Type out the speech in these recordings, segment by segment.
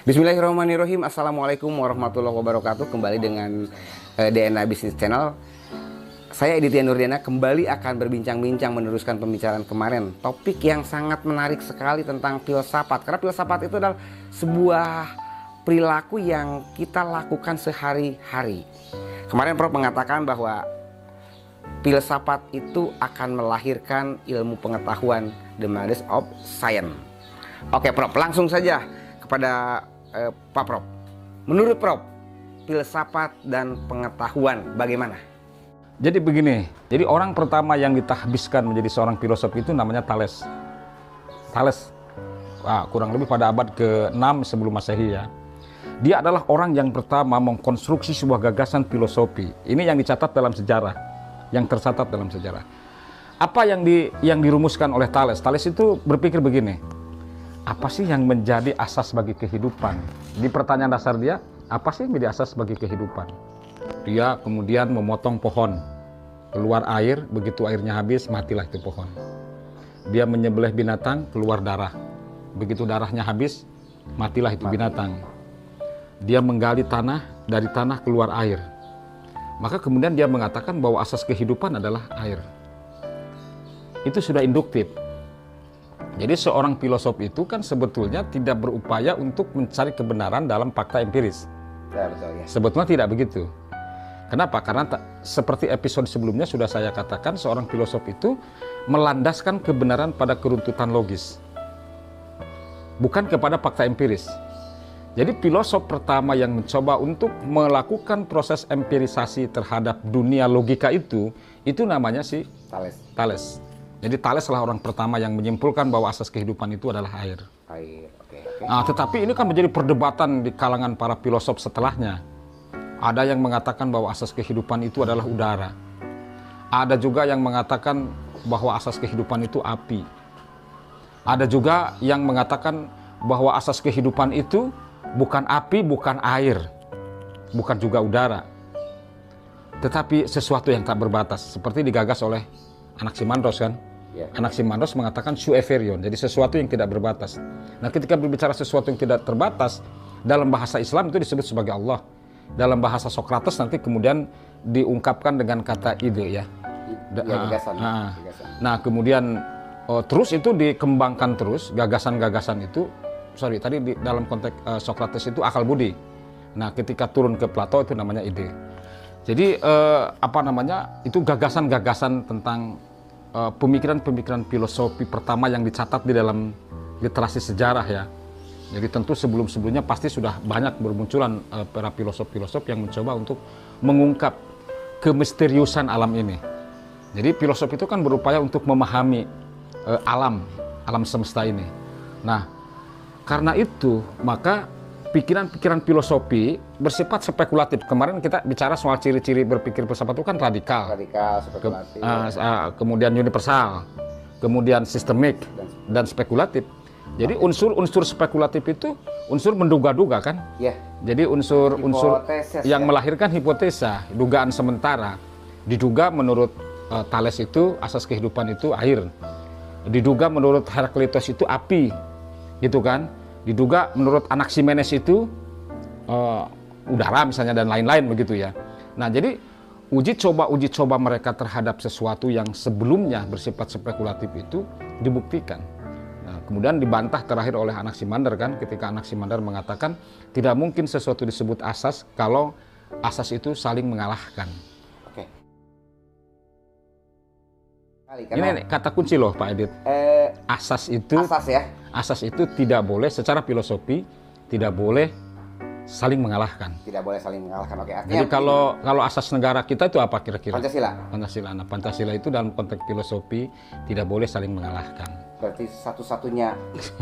Bismillahirrahmanirrahim. Assalamualaikum warahmatullahi wabarakatuh. Kembali dengan DNA Business Channel. Saya Aditya Nurdiana kembali akan berbincang-bincang meneruskan pembicaraan kemarin. Topik yang sangat menarik sekali tentang filsafat. Karena filsafat itu adalah sebuah perilaku yang kita lakukan sehari-hari. Kemarin Prof mengatakan bahwa filsafat itu akan melahirkan ilmu pengetahuan, the knowledge of science. Oke Prof, langsung saja kepada Pak Prof. Menurut Prof, filsafat dan pengetahuan bagaimana? Jadi begini, jadi orang pertama yang ditahbiskan menjadi seorang filosof itu namanya Thales. Thales, kurang lebih pada abad ke-6 sebelum Masehi ya. Dia adalah orang yang pertama mengkonstruksi sebuah gagasan filosofi. Ini yang dicatat dalam sejarah, yang tercatat dalam sejarah. Apa yang dirumuskan oleh Thales? Thales itu berpikir begini. Apa sih yang menjadi asas bagi kehidupan? Di pertanyaan dasar dia, apa sih yang menjadi asas bagi kehidupan? Dia kemudian memotong pohon, keluar air, begitu airnya habis, matilah itu pohon. Dia menyembelih binatang, keluar darah. Begitu darahnya habis, matilah itu binatang. Dia menggali tanah, dari tanah keluar air. Maka kemudian dia mengatakan bahwa asas kehidupan adalah air. Itu sudah induktif. Jadi seorang filosof itu kan sebetulnya tidak berupaya untuk mencari kebenaran dalam fakta empiris. Ya, betul, ya. Sebetulnya tidak begitu. Kenapa? Karena seperti episode sebelumnya sudah saya katakan, seorang filosof itu melandaskan kebenaran pada keruntutan logis, bukan kepada fakta empiris. Jadi filosof pertama yang mencoba untuk melakukan proses empirisasi terhadap dunia logika itu namanya si Thales. Jadi Thales adalah orang pertama yang menyimpulkan bahwa asas kehidupan itu adalah air. Okay. Nah, tetapi ini kan menjadi perdebatan di kalangan para filosof setelahnya. Ada yang mengatakan bahwa asas kehidupan itu adalah udara. Ada juga yang mengatakan bahwa asas kehidupan itu api. Ada juga yang mengatakan bahwa asas kehidupan itu bukan api, bukan air, bukan juga udara, tetapi sesuatu yang tak berbatas, seperti digagas oleh Anaximandros kan. Anaximandros mengatakan su everion, jadi sesuatu yang tidak berbatas. Nah, ketika berbicara sesuatu yang tidak terbatas, dalam bahasa Islam itu disebut sebagai Allah. Dalam bahasa Socrates nanti kemudian diungkapkan dengan kata ide ya. Gagasan. Nah, kemudian terus itu dikembangkan terus gagasan-gagasan itu. Tadi dalam konteks Socrates itu akal budi. Nah, ketika turun ke Plato itu namanya ide. Jadi itu gagasan-gagasan tentang pemikiran-pemikiran filosofi pertama yang dicatat di dalam literasi sejarah ya. Jadi tentu sebelum-sebelumnya pasti sudah banyak bermunculan para filosof-filosof yang mencoba untuk mengungkap kemisteriusan alam ini. Jadi filosof itu kan berupaya untuk memahami alam semesta ini. Nah, karena itu maka pikiran-pikiran filosofi bersifat spekulatif. Kemarin kita bicara soal ciri-ciri berpikir filsafat itu kan radikal, spekulatif, kemudian universal, kemudian sistemik dan spekulatif. Jadi unsur-unsur spekulatif itu unsur menduga-duga kan? Ya. Jadi unsur yang ya, melahirkan hipotesa, dugaan sementara. Diduga menurut Thales itu asas kehidupan itu air. Diduga menurut Heraklitos itu api, gitu kan? Diduga menurut Anaximenes itu udara misalnya dan lain-lain begitu ya. Nah, jadi uji coba mereka terhadap sesuatu yang sebelumnya bersifat spekulatif itu dibuktikan. Nah, kemudian dibantah terakhir oleh Anaximander kan, ketika Anaximander mengatakan tidak mungkin sesuatu disebut asas kalau asas itu saling mengalahkan. Oke. Ini kata kunci loh Pak Edit. Asas itu tidak boleh secara filosofi tidak boleh saling mengalahkan. Tidak boleh saling mengalahkan. Oke. Jadi kalau asas negara kita itu apa kira-kira? Pancasila. Nah, Pancasila itu dalam konteks filosofi tidak boleh saling mengalahkan. Berarti satu-satunya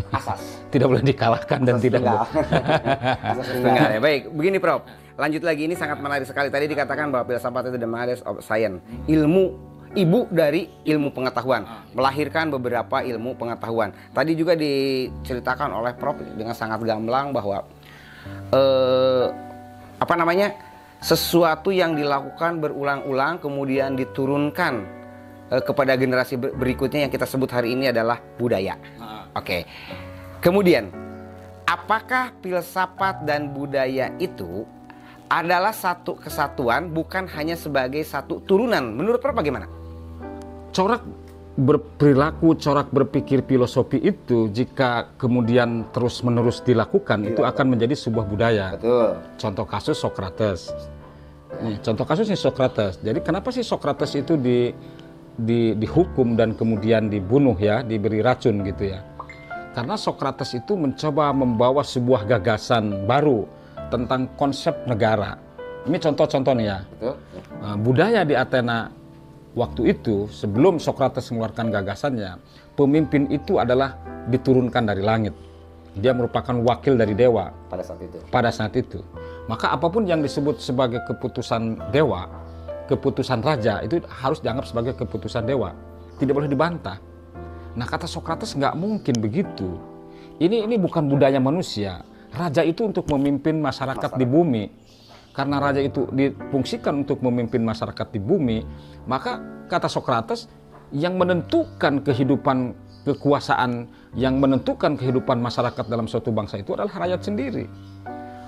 asas. Tidak boleh dikalahkan dan tidak boleh. Asas tunggal ya. Baik, begini Prof. Lanjut lagi, ini sangat menarik sekali. Tadi dikatakan bahwa filsafat itu the knowledge of science. Ibu dari ilmu pengetahuan, melahirkan beberapa ilmu pengetahuan. Tadi juga diceritakan oleh Prof dengan sangat gamblang bahwa sesuatu yang dilakukan berulang-ulang kemudian diturunkan kepada generasi berikutnya yang kita sebut hari ini adalah budaya. Oke. Kemudian apakah filsafat dan budaya itu adalah satu kesatuan, bukan hanya sebagai satu turunan? Menurut Prof bagaimana? Corak berperilaku, corak berpikir filosofi itu jika kemudian terus-menerus dilakukan, itu akan menjadi sebuah budaya. Betul. Contoh kasus Socrates. Nih, contoh kasusnya Socrates. Jadi kenapa sih Socrates itu dihukum dan kemudian dibunuh ya, diberi racun gitu ya? Karena Socrates itu mencoba membawa sebuah gagasan baru tentang konsep negara. Ini contoh-contoh nih ya. Betul. Budaya di Athena waktu itu, sebelum Socrates mengeluarkan gagasannya, pemimpin itu adalah diturunkan dari langit. Dia merupakan wakil dari dewa Pada saat itu. pada saat itu. Maka apapun yang disebut sebagai keputusan dewa, keputusan raja, itu harus dianggap sebagai keputusan dewa. Tidak boleh dibantah. Nah, kata Socrates, nggak mungkin begitu. Ini bukan budaya manusia. Raja itu untuk memimpin masyarakat di bumi. Karena raja itu difungsikan untuk memimpin masyarakat di bumi, maka kata Socrates, yang menentukan kehidupan kekuasaan, yang menentukan kehidupan masyarakat dalam suatu bangsa itu adalah rakyat sendiri.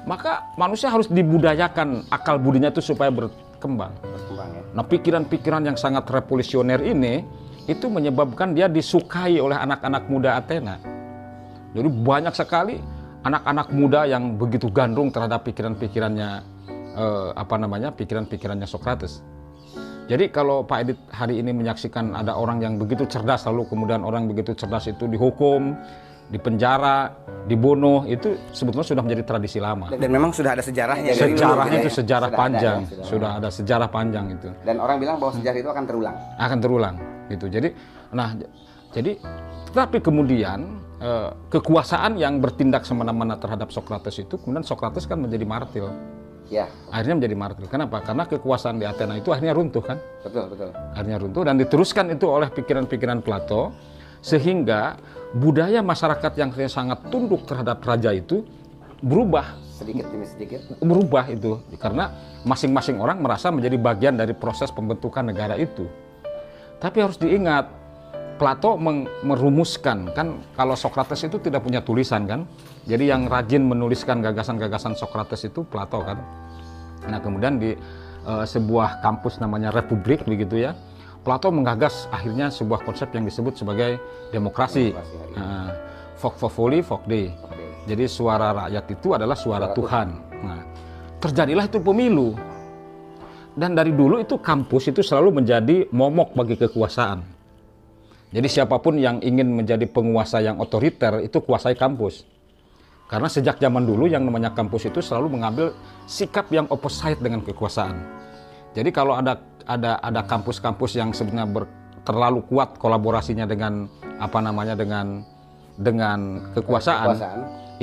Maka manusia harus dibudayakan akal budinya itu supaya berkembang. Ya. Nah, pikiran-pikiran yang sangat revolusioner ini itu menyebabkan dia disukai oleh anak-anak muda Athena. Jadi banyak sekali anak-anak muda yang begitu gandrung terhadap pikiran-pikirannya pikiran-pikirannya Socrates. Jadi kalau Pak Edit hari ini menyaksikan ada orang yang begitu cerdas, lalu kemudian orang begitu cerdas itu dihukum, dipenjara, dibunuh, itu sebetulnya sudah menjadi tradisi lama. Dan memang sudah ada sejarahnya. Sejarahnya itu sejarah Sudah panjang, ada, sudah ada sejarah panjang itu. Dan orang bilang bahwa sejarah itu akan terulang. Akan terulang, gitu. Jadi, tetapi kemudian kekuasaan yang bertindak semena-mena terhadap Socrates itu, kemudian Socrates kan menjadi martir. Ya. Akhirnya menjadi martir. Kenapa? Karena kekuasaan di Athena itu akhirnya runtuh kan? Betul. Akhirnya runtuh dan diteruskan itu oleh pikiran-pikiran Plato, sehingga budaya masyarakat yang sangat tunduk terhadap raja itu berubah. Sedikit demi sedikit. Berubah itu. Karena masing-masing orang merasa menjadi bagian dari proses pembentukan negara itu. Tapi harus diingat, Plato merumuskan, kan kalau Socrates itu tidak punya tulisan kan, jadi yang rajin menuliskan gagasan-gagasan Socrates itu Plato kan. Nah kemudian di sebuah kampus namanya Republik begitu ya, Plato menggagas akhirnya sebuah konsep yang disebut sebagai demokrasi. Vox populi, vox Dei. Jadi suara rakyat itu adalah suara Tuhan. Nah, terjadilah itu pemilu. Dan dari dulu itu kampus itu selalu menjadi momok bagi kekuasaan. Jadi siapapun yang ingin menjadi penguasa yang otoriter itu kuasai kampus. Karena sejak zaman dulu yang namanya kampus itu selalu mengambil sikap yang opposite dengan kekuasaan. Jadi kalau ada kampus-kampus yang sebenarnya terlalu kuat kolaborasinya dengan dengan kekuasaan,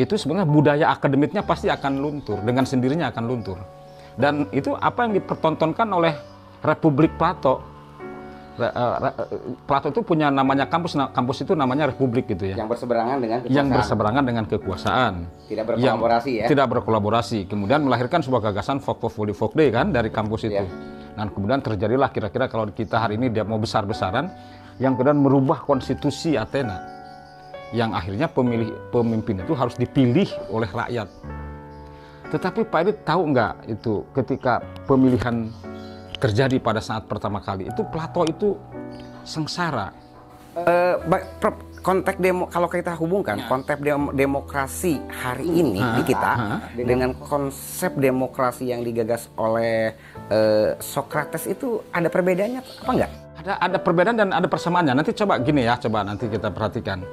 itu sebenarnya budaya akademiknya pasti akan luntur, dengan sendirinya akan luntur. Dan itu apa yang dipertontonkan oleh Republik Plato. Plato itu punya namanya kampus itu namanya Republik gitu ya. Yang berseberangan dengan kekuasaan. Yang berseberangan dengan kekuasaan. Tidak berkolaborasi ya. Tidak berkolaborasi. Kemudian melahirkan sebuah gagasan Vox populi, vox Dei kan dari kampus itu. Dan kemudian terjadilah kira-kira kalau kita hari ini dia mau besar-besaran, yang kemudian merubah konstitusi Athena. Yang akhirnya pemimpin itu harus dipilih oleh rakyat. Tetapi Pak Edit tahu nggak itu ketika pemilihan terjadi pada saat pertama kali itu Plato itu sengsara. Konteks kalau kita hubungkan konteks demokrasi hari ini di kita dengan konsep demokrasi yang digagas oleh Socrates itu ada perbedaannya apa enggak? Ada perbedaan dan ada persamaannya. Nanti coba gini ya, nanti kita perhatikan.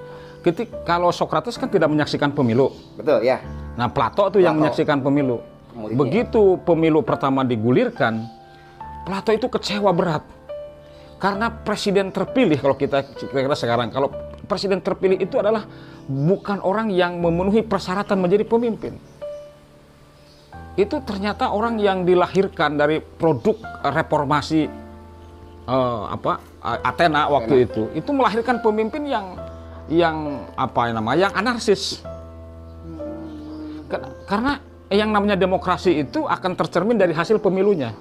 Kalau Socrates kan tidak menyaksikan pemilu. Betul ya. Nah Plato itu yang menyaksikan pemilu. Begitu pemilu pertama digulirkan, Plato itu kecewa berat karena presiden terpilih, kalau kita kira-kira sekarang, kalau presiden terpilih itu adalah bukan orang yang memenuhi persyaratan menjadi pemimpin. Itu ternyata orang yang dilahirkan dari produk reformasi Athena waktu itu melahirkan pemimpin yang anarkis. Karena yang namanya demokrasi itu akan tercermin dari hasil pemilunya.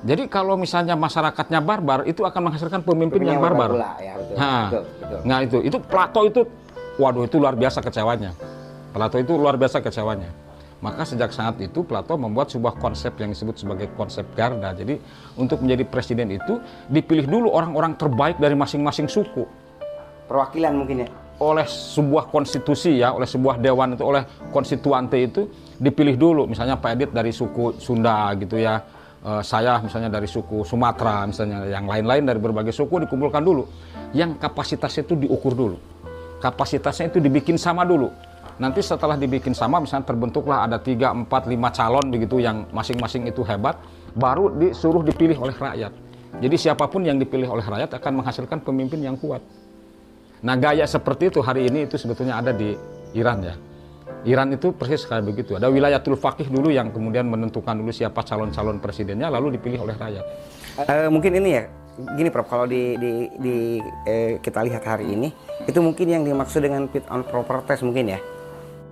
Jadi kalau misalnya masyarakatnya barbar, itu akan menghasilkan pemimpin yang barbar. Ya, betul. Nah itu Plato itu, waduh itu luar biasa kecewanya. Plato itu luar biasa kecewanya. Maka sejak saat itu Plato membuat sebuah konsep yang disebut sebagai konsep Garda. Jadi untuk menjadi presiden itu dipilih dulu orang-orang terbaik dari masing-masing suku. Perwakilan mungkin ya. Oleh sebuah konstitusi ya, oleh sebuah dewan itu, oleh konstituante itu dipilih dulu. Misalnya Pak Edit dari suku Sunda gitu ya. Saya misalnya dari suku Sumatera, misalnya yang lain-lain dari berbagai suku dikumpulkan dulu. Yang kapasitasnya itu diukur dulu. Kapasitasnya itu dibikin sama dulu. Nanti setelah dibikin sama, misalnya terbentuklah ada 3, 4, 5 calon begitu yang masing-masing itu hebat, baru disuruh dipilih oleh rakyat. Jadi siapapun yang dipilih oleh rakyat akan menghasilkan pemimpin yang kuat. Nah, gaya seperti itu hari ini itu sebetulnya ada di Iran ya. Iran itu persis kayak begitu. Ada wilayatul faqih dulu yang kemudian menentukan dulu siapa calon-calon presidennya, lalu dipilih oleh rakyat. Mungkin ini ya, gini Prof, kalau kita lihat hari ini, itu mungkin yang dimaksud dengan fit and proper test mungkin ya?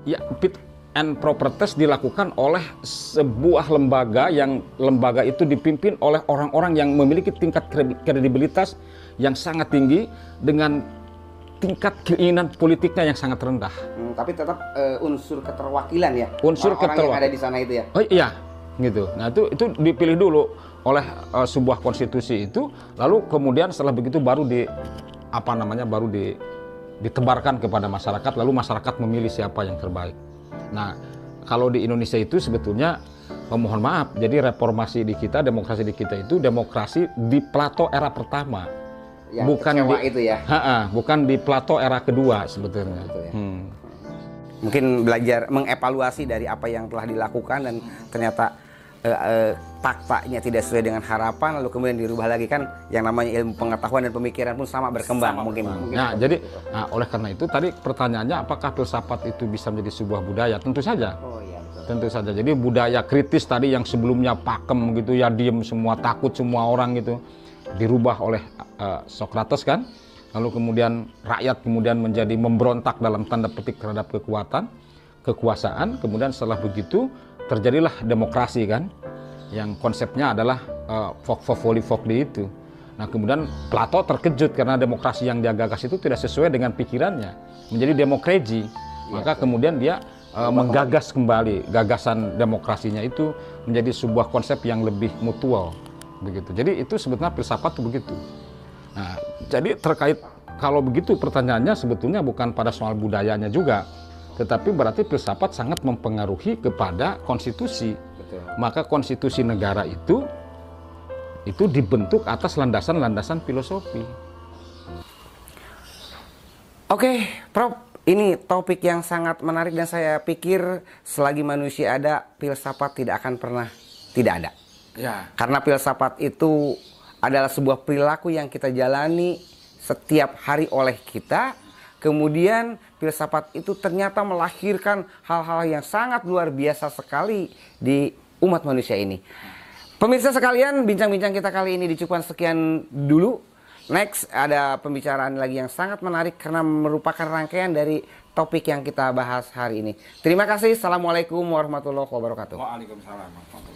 Ya, fit and proper test dilakukan oleh sebuah lembaga yang lembaga itu dipimpin oleh orang-orang yang memiliki tingkat kredibilitas yang sangat tinggi dengan tingkat keinginan politiknya yang sangat rendah. Tapi tetap unsur keterwakilan ya. Unsur orang yang keterwakilan ada di sana itu ya. Oh iya, gitu. Nah itu dipilih dulu oleh sebuah konstitusi itu, lalu kemudian setelah begitu baru ditebarkan kepada masyarakat, lalu masyarakat memilih siapa yang terbaik. Nah kalau di Indonesia itu sebetulnya mohon maaf, jadi reformasi di kita, demokrasi di kita itu demokrasi di Plato era pertama. Yang Bukan itu ya. Bukan di Plato era kedua sebetulnya. Ya. Mungkin belajar mengevaluasi dari apa yang telah dilakukan dan ternyata faktanya tidak sesuai dengan harapan, lalu kemudian dirubah lagi, kan yang namanya ilmu pengetahuan dan pemikiran pun sama berkembang. Mungkin. Nah, jadi oleh karena itu tadi pertanyaannya apakah filsafat itu bisa menjadi sebuah budaya? Tentu saja. Oh iya, betul. Tentu saja. Jadi budaya kritis tadi yang sebelumnya pakem gitu ya, diem semua, takut semua orang gitu, dirubah oleh Socrates kan, lalu kemudian rakyat kemudian menjadi memberontak dalam tanda petik terhadap kekuasaan, kemudian setelah begitu terjadilah demokrasi kan, yang konsepnya adalah vokvoli itu. Nah kemudian Plato terkejut karena demokrasi yang dia gagas itu tidak sesuai dengan pikirannya, menjadi demokrasi, maka kemudian dia menggagas kembali gagasan demokrasinya itu menjadi sebuah konsep yang lebih mutual. Begitu. Jadi itu sebetulnya filsafat itu begitu. Nah, jadi terkait kalau begitu pertanyaannya sebetulnya bukan pada soal budayanya juga, tetapi berarti filsafat sangat mempengaruhi kepada konstitusi. Betul. Maka konstitusi negara itu dibentuk atas landasan-landasan filosofi. Oke, Prof, ini topik yang sangat menarik dan saya pikir selagi manusia ada, filsafat tidak akan pernah tidak ada. Ya. Karena filsafat itu adalah sebuah perilaku yang kita jalani setiap hari oleh kita. Kemudian filsafat itu ternyata melahirkan hal-hal yang sangat luar biasa sekali di umat manusia ini. Pemirsa sekalian, bincang-bincang kita kali ini dicukupan sekian dulu. Next ada pembicaraan lagi yang sangat menarik karena merupakan rangkaian dari topik yang kita bahas hari ini. Terima kasih. Assalamualaikum warahmatullahi wabarakatuh. Waalaikumsalam.